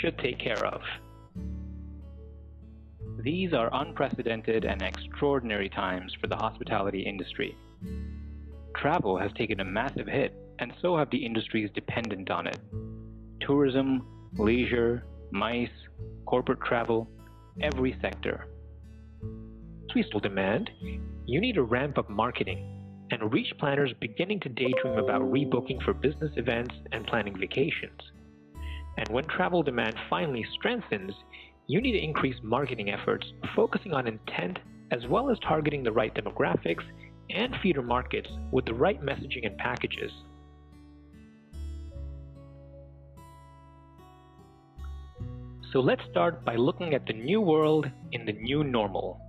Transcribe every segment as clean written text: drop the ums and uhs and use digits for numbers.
should take care of. These are unprecedented and extraordinary times for the hospitality industry. Travel has taken a massive hit, and so have the industries dependent on it. Tourism, leisure, MICE, corporate travel, every sector. As we still demand, you need to ramp up marketing and reach planners beginning to daydream about rebooking for business events and planning vacations. And when travel demand finally strengthens, you need to increase marketing efforts, focusing on intent as well as targeting the right demographics and feeder markets with the right messaging and packages. So let's start by looking at the new world in the new normal.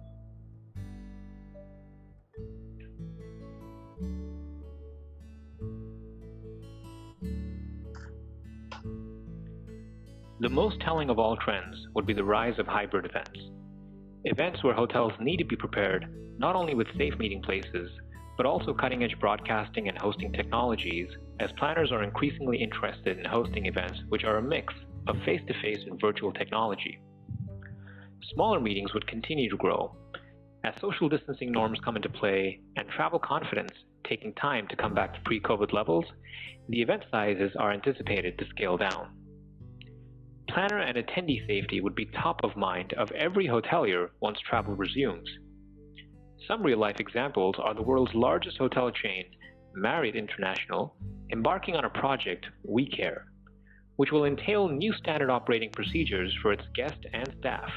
The most telling of all trends would be the rise of hybrid events. Events where hotels need to be prepared not only with safe meeting places, but also cutting-edge broadcasting and hosting technologies, as planners are increasingly interested in hosting events which are a mix of face-to-face and virtual technology. Smaller meetings would continue to grow. As social distancing norms come into play and travel confidence taking time to come back to pre-COVID levels, the event sizes are anticipated to scale down. Planner and attendee safety would be top of mind of every hotelier once travel resumes. Some real-life examples are the world's largest hotel chain, Marriott International, embarking on a project, We Care, which will entail new standard operating procedures for its guests and staff.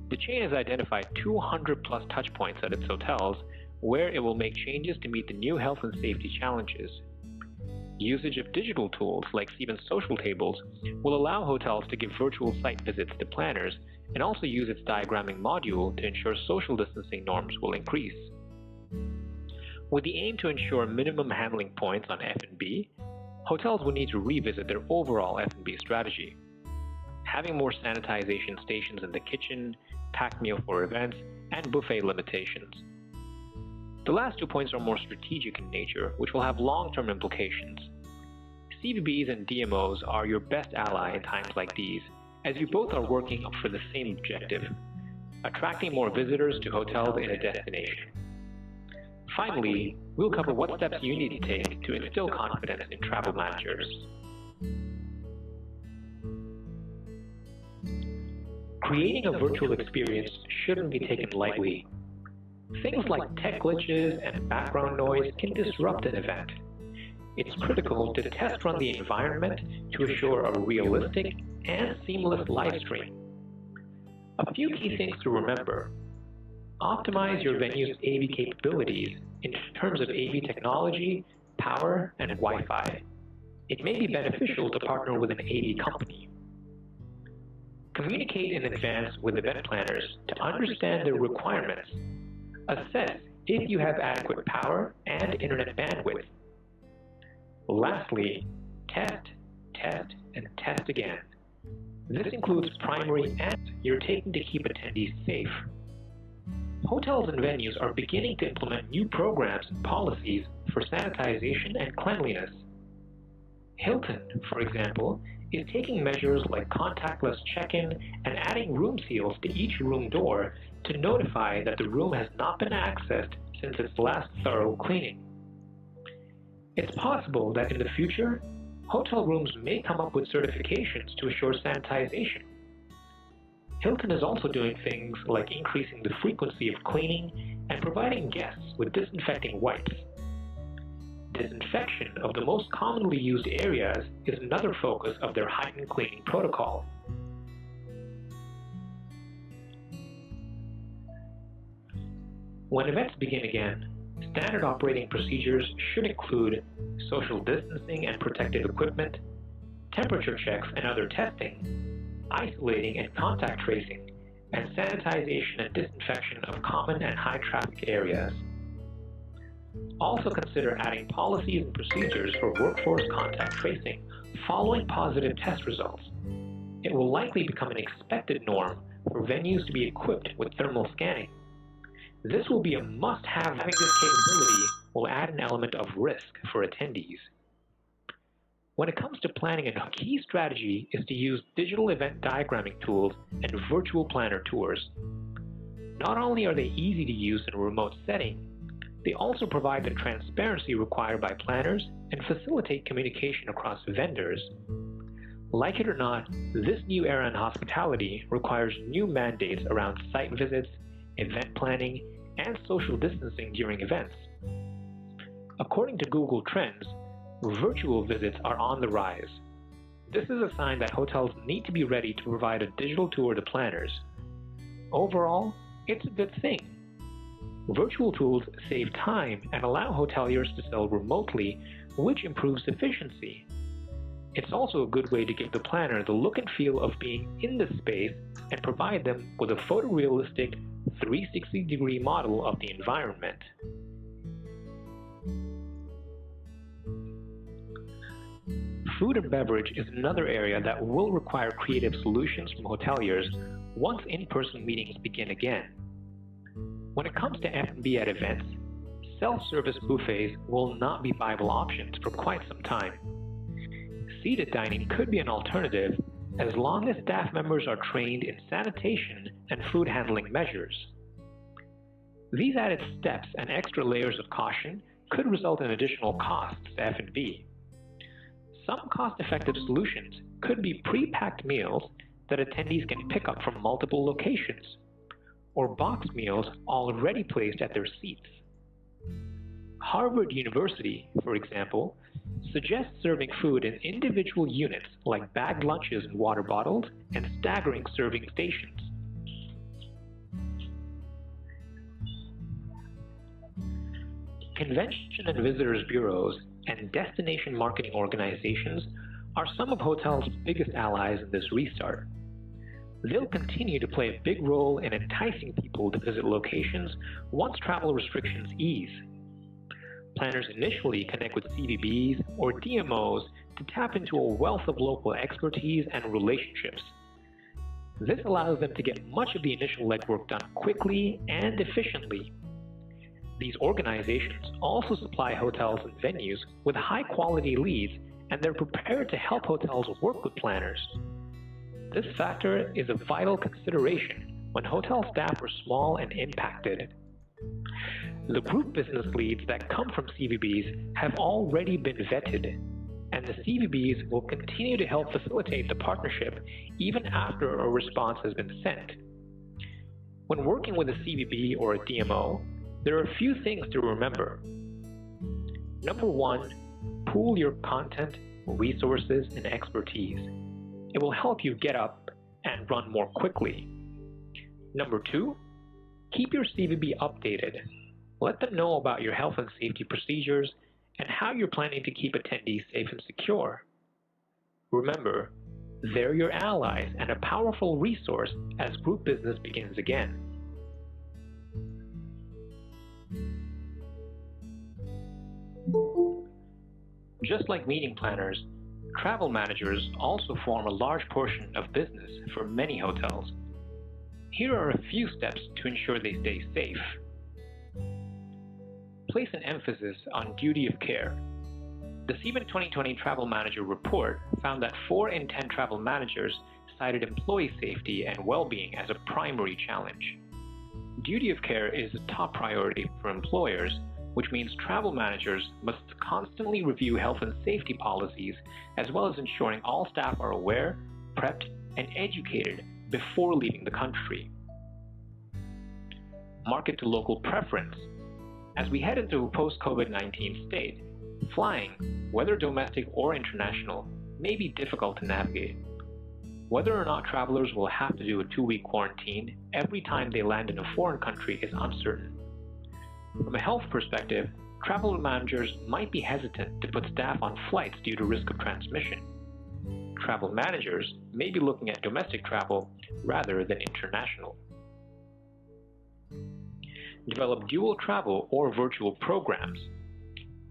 The chain has identified 200-plus touchpoints at its hotels where it will make changes to meet the new health and safety challenges. Usage of digital tools like Siemens Social Tables will allow hotels to give virtual site visits to planners and also use its diagramming module to ensure social distancing norms will increase. With the aim to ensure minimum handling points on F&B, hotels will need to revisit their overall F&B strategy. Having more sanitization stations in the kitchen, packed meal for events, and buffet limitations. The last 2 points are more strategic in nature, which will have long-term implications. CVBs and DMOs are your best ally in times like these, as you both are working for the same objective, attracting more visitors to hotels in a destination. Finally, we'll cover what steps you need to take to instill confidence in travel managers. Creating a virtual experience shouldn't be taken lightly. Things like tech glitches and background noise can disrupt an event. It's critical to test run the environment to assure a realistic and seamless live stream. A few key things to remember. Optimize your venue's AV capabilities in terms of AV technology, power, and Wi-Fi. It may be beneficial to partner with an AV company. Communicate in advance with event planners to understand their requirements. Assess if you have adequate power and internet bandwidth. Lastly, test, and test again. This includes primary acts you're taking to keep attendees safe. Hotels and venues are beginning to implement new programs and policies for sanitization and cleanliness. Hilton, for example, is taking measures like contactless check-in and adding room seals to each room door to notify that the room has not been accessed since its last thorough cleaning. It's possible that in the future, hotel rooms may come up with certifications to assure sanitization. Hilton is also doing things like increasing the frequency of cleaning and providing guests with disinfecting wipes. Disinfection of the most commonly used areas is another focus of their heightened cleaning protocol. When events begin again, standard operating procedures should include social distancing and protective equipment, temperature checks and other testing, isolating and contact tracing, and sanitization and disinfection of common and high-traffic areas. Also consider adding policies and procedures for workforce contact tracing following positive test results. It will likely become an expected norm for venues to be equipped with thermal scanning. This will be a must-have. Having this capability will add an element of risk for attendees. When it comes to planning, a key strategy is to use digital event diagramming tools and virtual planner tours. Not only are they easy to use in a remote setting, they also provide the transparency required by planners and facilitate communication across vendors. Like it or not, this new era in hospitality requires new mandates around site visits, event planning, and social distancing during events. According to Google Trends, virtual visits are on the rise. This is a sign that hotels need to be ready to provide a digital tour to planners. Overall, it's a good thing. Virtual tools save time and allow hoteliers to sell remotely, which improves efficiency. It's also a good way to give the planner the look and feel of being in the space and provide them with a photorealistic 360-degree model of the environment. Food and beverage is another area that will require creative solutions from hoteliers once in-person meetings begin again. When it comes to F&B at events, self-service buffets will not be viable options for quite some time. Seated dining could be an alternative as long as staff members are trained in sanitation and food handling measures. These added steps and extra layers of caution could result in additional costs to F&B. Some cost-effective solutions could be pre-packed meals that attendees can pick up from multiple locations, or boxed meals already placed at their seats. Harvard University, for example, suggests serving food in individual units like bagged lunches in water bottles and staggering serving stations. Convention and visitors bureaus and destination marketing organizations are some of hotels' biggest allies in this restart. They'll continue to play a big role in enticing people to visit locations once travel restrictions ease. Planners initially connect with CVBs or DMOs to tap into a wealth of local expertise and relationships. This allows them to get much of the initial legwork done quickly and efficiently. These organizations also supply hotels and venues with high-quality leads, and they're prepared to help hotels work with planners. This factor is a vital consideration when hotel staff are small and impacted. The group business leads that come from CVBs have already been vetted, and the CVBs will continue to help facilitate the partnership even after a response has been sent. When working with a CVB or a DMO, there are a few things to remember. Number one, pool your content, resources, and expertise. It will help you get up and run more quickly. Number two, keep your CVB updated. Let them know about your health and safety procedures and how you're planning to keep attendees safe and secure. Remember, they're your allies and a powerful resource as group business begins again. Just like meeting planners, travel managers also form a large portion of business for many hotels. Here are a few steps to ensure they stay safe. Place an emphasis on duty of care. The CBIN 2020 Travel Manager Report found that 4 in 10 travel managers cited employee safety and well-being as a primary challenge. Duty of care is a top priority for employers, which means travel managers must constantly review health and safety policies, as well as ensuring all staff are aware, prepped, and educated before leaving the country. Market to local preference. As we head into a post-COVID-19 state, flying, whether domestic or international, may be difficult to navigate. Whether or not travelers will have to do a 2-week quarantine every time they land in a foreign country is uncertain. From a health perspective, travel managers might be hesitant to put staff on flights due to risk of transmission. Travel managers may be looking at domestic travel rather than international. Develop dual travel or virtual programs.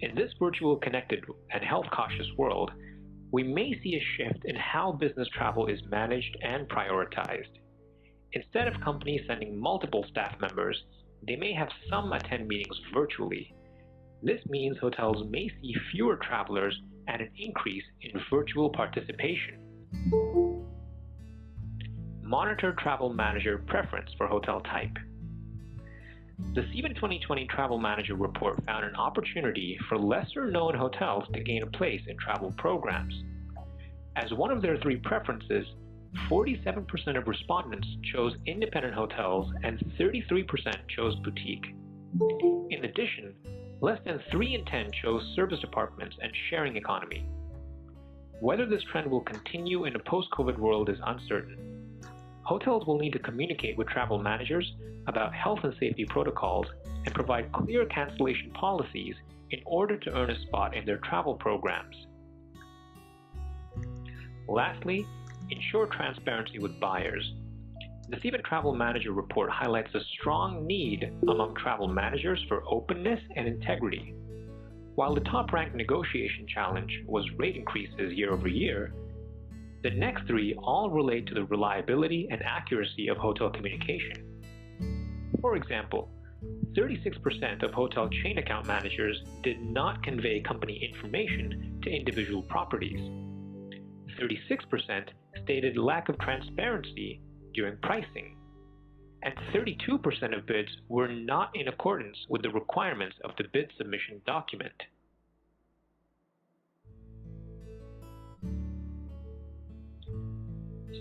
In this virtual, connected, and health-cautious world, we may see a shift in how business travel is managed and prioritized. Instead of companies sending multiple staff members, they may have some attend meetings virtually. This means hotels may see fewer travelers and an increase in virtual participation. Monitor travel manager preference for hotel type. The CBIN 2020 Travel Manager Report found an opportunity for lesser-known hotels to gain a place in travel programs. As one of their three preferences, 47% of respondents chose independent hotels and 33% chose boutique. In addition, less than 3 in 10 chose service apartments and sharing economy. Whether this trend will continue in a post-COVID world is uncertain. Hotels will need to communicate with travel managers about health and safety protocols and provide clear cancellation policies in order to earn a spot in their travel programs. Lastly, ensure transparency with buyers. The CBIN Travel Manager Report highlights a strong need among travel managers for openness and integrity. While the top-ranked negotiation challenge was rate increases year over year, the next three all relate to the reliability and accuracy of hotel communication. For example, 36% of hotel chain account managers did not convey company information to individual properties. 36% stated lack of transparency during pricing, and 32% of bids were not in accordance with the requirements of the bid submission document.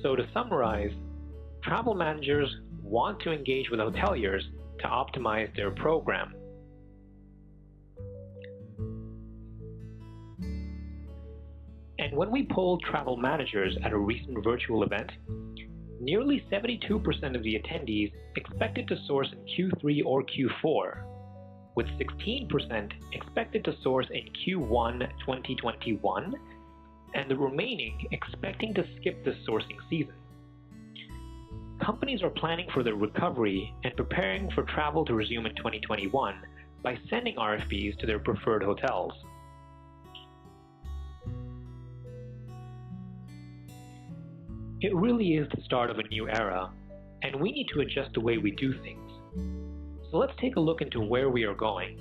So to summarize, travel managers want to engage with hoteliers to optimize their program. And when we polled travel managers at a recent virtual event, nearly 72% of the attendees expected to source in Q3 or Q4, with 16% expected to source in Q1 2021, and the remaining expecting to skip this sourcing season. Companies are planning for their recovery and preparing for travel to resume in 2021 by sending RFPs to their preferred hotels. It really is the start of a new era, and we need to adjust the way we do things. So let's take a look into where we are going.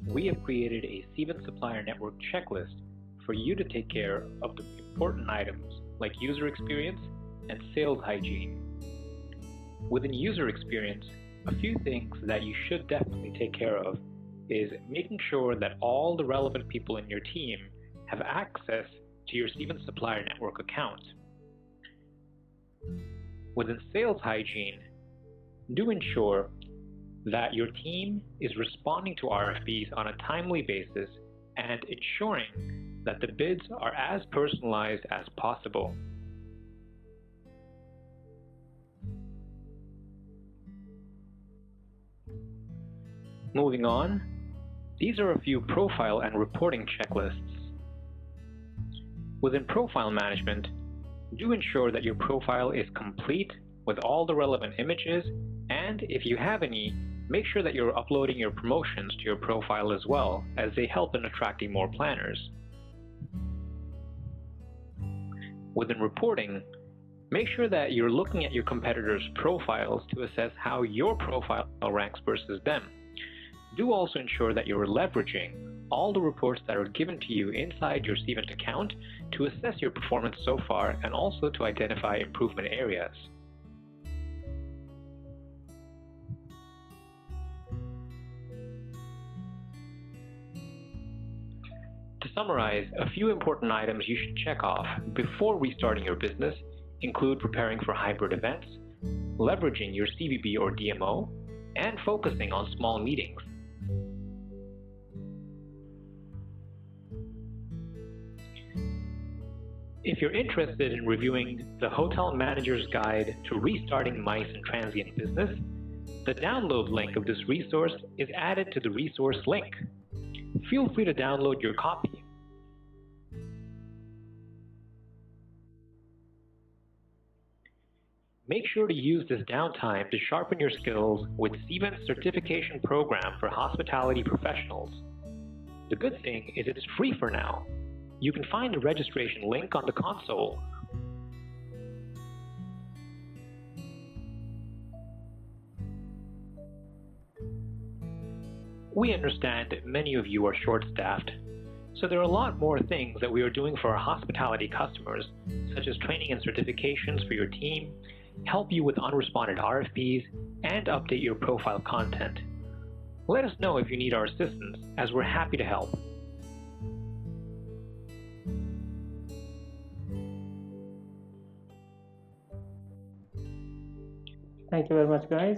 We have created a CBIN Supplier Network checklist for you to take care of the important items like user experience and sales hygiene. Within user experience, a few things that you should definitely take care of is making sure that all the relevant people in your team have access to your CBIN Supplier Network account. Within sales hygiene, do ensure that your team is responding to RFPs on a timely basis and ensuring that the bids are as personalized as possible. Moving on, these are a few profile and reporting checklists. Within profile management, do ensure that your profile is complete with all the relevant images, and if you have any, make sure that you're uploading your promotions to your profile as well, as they help in attracting more planners. Within reporting, make sure that you're looking at your competitors' profiles to assess how your profile ranks versus them. Do also ensure that you're leveraging all the reports that are given to you inside your CBIN account to assess your performance so far and also to identify improvement areas. To summarize, a few important items you should check off before restarting your business include preparing for hybrid events, leveraging your CVB or DMO, and focusing on small meetings. If you're interested in reviewing the Hotel Manager's Guide to Restarting MICE and Transient Business, the download link of this resource is added to the resource link. Feel free to download your copy. Make sure to use this downtime to sharpen your skills with CBIN's certification program for hospitality professionals. The good thing is it is free for now. You can find the registration link on the console. We understand that many of you are short-staffed, so there are a lot more things that we are doing for our hospitality customers, such as training and certifications for your team, help you with unresponded RFPs, and update your profile content. Let us know if you need our assistance, as we're happy to help. Thank you very much, guys.